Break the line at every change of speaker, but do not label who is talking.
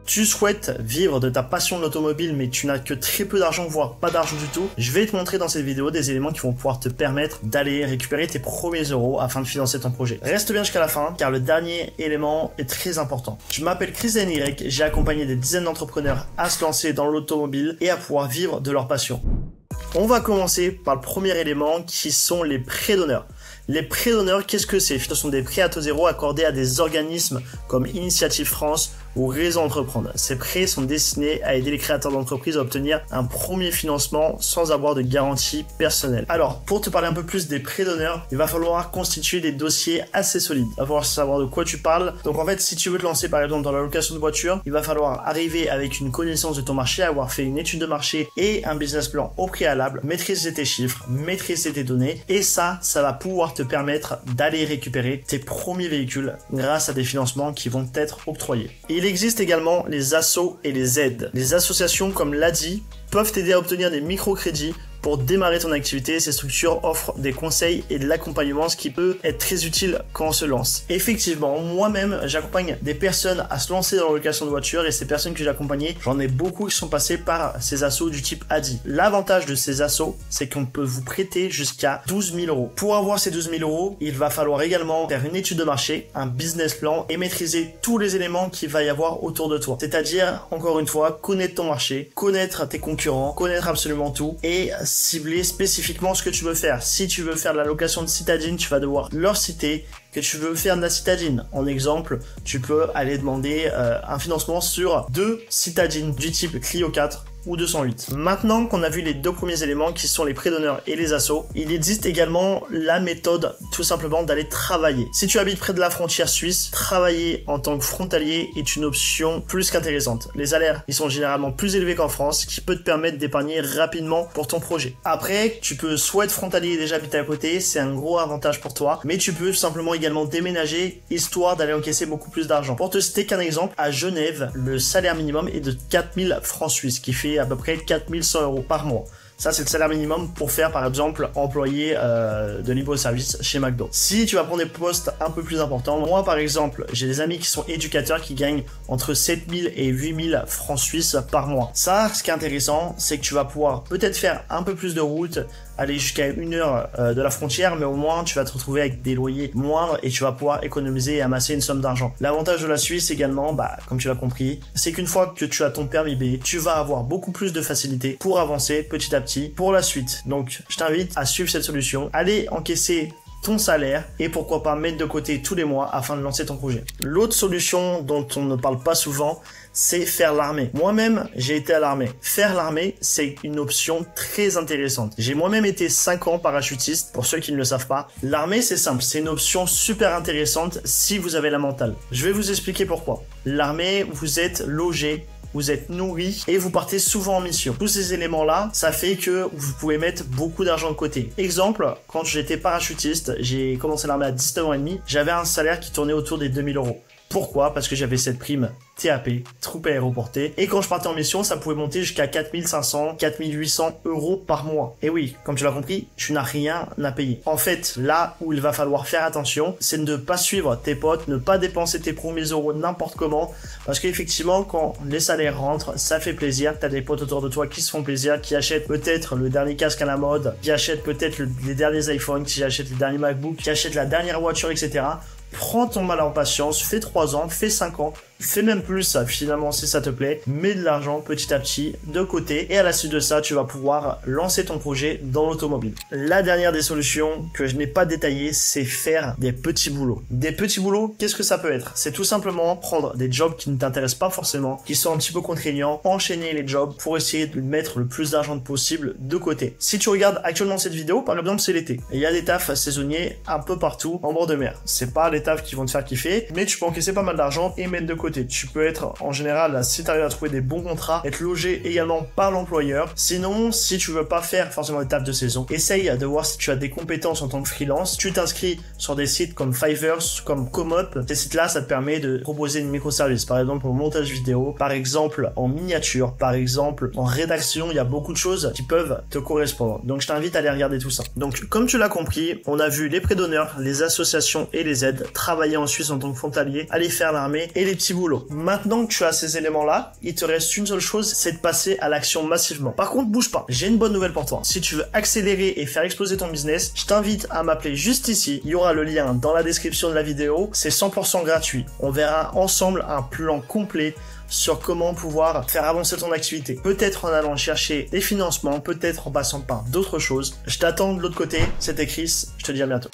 Tu souhaites vivre de ta passion de l'automobile mais tu n'as que très peu d'argent, voire pas d'argent du tout, je vais te montrer dans cette vidéo des éléments qui vont pouvoir te permettre d'aller récupérer tes premiers euros afin de financer ton projet. Reste bien jusqu'à la fin car le dernier élément est très important. Je m'appelle Chris NY, j'ai accompagné des dizaines d'entrepreneurs à se lancer dans l'automobile et à pouvoir vivre de leur passion. On va commencer par le premier élément qui sont les prêts d'honneur. Les prêts d'honneur, qu'est-ce que c'est? Ce sont des prêts à taux zéro accordés à des organismes comme Initiative France ou Réseau Entreprendre. Ces prêts sont destinés à aider les créateurs d'entreprises à obtenir un premier financement sans avoir de garantie personnelle. Alors, pour te parler un peu plus des prêts d'honneur, il va falloir constituer des dossiers assez solides. Il va falloir savoir de quoi tu parles. Donc en fait, si tu veux te lancer par exemple dans la location de voiture, il va falloir arriver avec une connaissance de ton marché, avoir fait une étude de marché et un business plan au préalable, maîtriser tes chiffres, maîtriser tes données et ça va pouvoir te permettre d'aller récupérer tes premiers véhicules grâce à des financements qui vont être octroyés. Il existe également les assos et les aides. Les associations comme l'ADI peuvent t'aider à obtenir des microcrédits pour démarrer ton activité. Ces structures offrent des conseils et de l'accompagnement, ce qui peut être très utile quand on se lance. Effectivement, moi-même, j'accompagne des personnes à se lancer dans la location de voiture et ces personnes que j'ai accompagnées, j'en ai beaucoup qui sont passées par ces assos du type ADI. L'avantage de ces assos, c'est qu'on peut vous prêter jusqu'à 12 000 euros. Pour avoir ces 12 000 euros, il va falloir également faire une étude de marché, un business plan et maîtriser tous les éléments qu'il va y avoir autour de toi. C'est-à-dire, encore une fois, connaître ton marché, connaître tes concurrents, connaître absolument tout et cibler spécifiquement ce que tu veux faire. Si tu veux faire de la location de citadine, tu vas devoir leur citer que tu veux faire de la citadine. En exemple, tu peux aller demander un financement sur 2 citadines du type Clio 4 ou 208. Maintenant qu'on a vu les deux premiers éléments qui sont les prêts d'honneur et les assos, il existe également la méthode tout simplement d'aller travailler. Si tu habites près de la frontière suisse, travailler en tant que frontalier est une option plus qu'intéressante. Les salaires, ils sont généralement plus élevés qu'en France, ce qui peut te permettre d'épargner rapidement pour ton projet. Après, tu peux soit être frontalier et déjà habiter à côté, c'est un gros avantage pour toi, mais tu peux tout simplement également déménager histoire d'aller encaisser beaucoup plus d'argent. Pour te citer qu'un exemple, à Genève, le salaire minimum est de 4000 francs suisses, qui fait à peu près 4100 euros par mois. Ça, c'est le salaire minimum pour faire, par exemple, employé de libre-service chez McDo. Si tu vas prendre des postes un peu plus importants, moi, par exemple, j'ai des amis qui sont éducateurs qui gagnent entre 7000 et 8000 francs suisses par mois. Ça, ce qui est intéressant, c'est que tu vas pouvoir peut-être faire un peu plus de route, aller jusqu'à 1 heure de la frontière, mais au moins, tu vas te retrouver avec des loyers moindres et tu vas pouvoir économiser et amasser une somme d'argent. L'avantage de la Suisse également, comme tu l'as compris, c'est qu'une fois que tu as ton permis B, tu vas avoir beaucoup plus de facilité pour avancer petit à petit pour la suite. Donc, je t'invite à suivre cette solution, aller encaisser ton salaire et pourquoi pas mettre de côté tous les mois afin de lancer ton projet. L'autre solution dont on ne parle pas souvent, c'est faire l'armée. Moi-même, j'ai été à l'armée. Faire l'armée, c'est une option très intéressante. J'ai moi-même été 5 ans parachutiste, pour ceux qui ne le savent pas. L'armée, c'est simple, c'est une option super intéressante si vous avez la mentale. Je vais vous expliquer pourquoi. L'armée, vous êtes logé, vous êtes nourri et vous partez souvent en mission. Tous ces éléments-là, ça fait que vous pouvez mettre beaucoup d'argent de côté. Exemple, quand j'étais parachutiste, j'ai commencé l'armée à 19 ans et demi, j'avais un salaire qui tournait autour des 2000 euros. Pourquoi? Parce que j'avais cette prime TAP, troupe aéroportée, et quand je partais en mission, ça pouvait monter jusqu'à 4500, 4800 euros par mois. Et oui, comme tu l'as compris, tu n'as rien à payer. En fait, là où il va falloir faire attention, c'est de ne pas suivre tes potes, ne pas dépenser tes premiers euros n'importe comment, parce qu'effectivement, quand les salaires rentrent, ça fait plaisir, t'as des potes autour de toi qui se font plaisir, qui achètent peut-être le dernier casque à la mode, qui achètent peut-être les derniers iPhones, qui achètent les derniers MacBooks, qui achètent la dernière voiture, etc. Prends ton mal en patience, fais 3 ans, fais 5 ans, fais même plus finalement si ça te plaît, mets de l'argent petit à petit de côté et à la suite de ça, tu vas pouvoir lancer ton projet dans l'automobile. La dernière des solutions que je n'ai pas détaillée, c'est faire des petits boulots. Des petits boulots, qu'est-ce que ça peut être? C'est tout simplement prendre des jobs qui ne t'intéressent pas forcément, qui sont un petit peu contraignants, enchaîner les jobs pour essayer de mettre le plus d'argent possible de côté. Si tu regardes actuellement cette vidéo, par exemple, c'est l'été. Il y a des tafs saisonniers un peu partout en bord de mer. C'est pas les tafs qui vont te faire kiffer, mais tu peux encaisser pas mal d'argent et mettre de côté. Tu peux être, en général, si tu arrives à trouver des bons contrats, être logé également par l'employeur. Sinon, si tu veux pas faire forcément des tafs de saison, essaye de voir si tu as des compétences en tant que freelance. Tu t'inscris sur des sites comme Fiverr, comme Comop. Ces sites-là, ça te permet de proposer une microservice. Par exemple, au montage vidéo, par exemple, en miniature, par exemple, en rédaction. Il y a beaucoup de choses qui peuvent te correspondre. Donc, je t'invite à aller regarder tout ça. Donc, comme tu l'as compris, on a vu les prêts d'honneur, les associations et les aides, travailler en Suisse en tant que frontalier, aller faire l'armée et les petits boulot. Maintenant que tu as ces éléments-là, il te reste une seule chose, c'est de passer à l'action massivement. Par contre, bouge pas. J'ai une bonne nouvelle pour toi. Si tu veux accélérer et faire exploser ton business, je t'invite à m'appeler juste ici. Il y aura le lien dans la description de la vidéo. C'est 100% gratuit. On verra ensemble un plan complet sur comment pouvoir faire avancer ton activité. Peut-être en allant chercher des financements, peut-être en passant par d'autres choses. Je t'attends de l'autre côté. C'était Chris. Je te dis à bientôt.